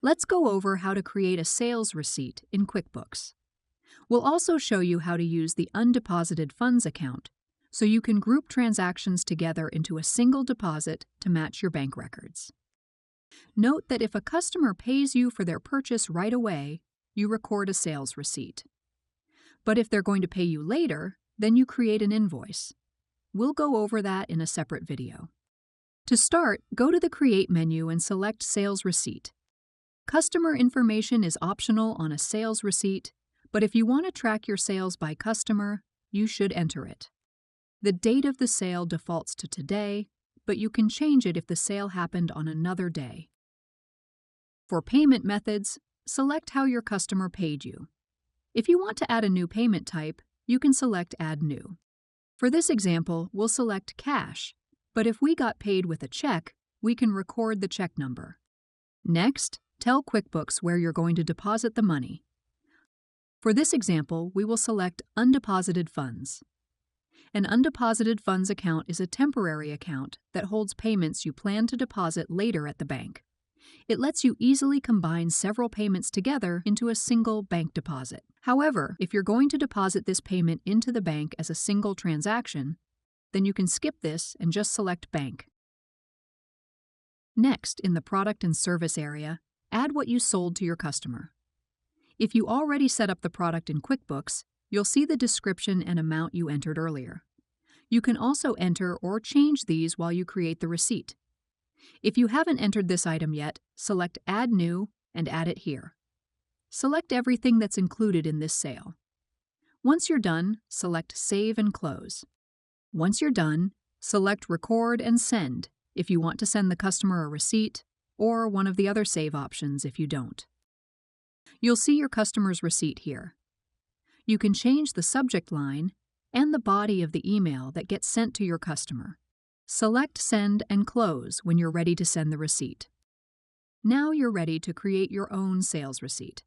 Let's go over how to create a sales receipt in QuickBooks. We'll also show you how to use the Undeposited Funds account so you can group transactions together into a single deposit to match your bank records. Note that if a customer pays you for their purchase right away, you record a sales receipt. But if they're going to pay you later, then you create an invoice. We'll go over that in a separate video. To start, go to the Create menu and select Sales Receipt. Customer information is optional on a sales receipt, but if you want to track your sales by customer, you should enter it. The date of the sale defaults to today, but you can change it if the sale happened on another day. For payment methods, select how your customer paid you. If you want to add a new payment type, you can select Add New. For this example, we'll select Cash, but if we got paid with a check, we can record the check number. Next, tell QuickBooks where you're going to deposit the money. For this example, we will select Undeposited Funds. An undeposited funds account is a temporary account that holds payments you plan to deposit later at the bank. It lets you easily combine several payments together into a single bank deposit. However, if you're going to deposit this payment into the bank as a single transaction, then you can skip this and just select Bank. Next, in the Product and Service area, add what you sold to your customer. If you already set up the product in QuickBooks, you'll see the description and amount you entered earlier. You can also enter or change these while you create the receipt. If you haven't entered this item yet, select Add New and add it here. Select everything that's included in this sale. Once you're done, select Save and Close. Once you're done, select Record and Send if you want to send the customer a receipt, or one of the other save options if you don't. You'll see your customer's receipt here. You can change the subject line and the body of the email that gets sent to your customer. Select Send and Close when you're ready to send the receipt. Now you're ready to create your own sales receipt.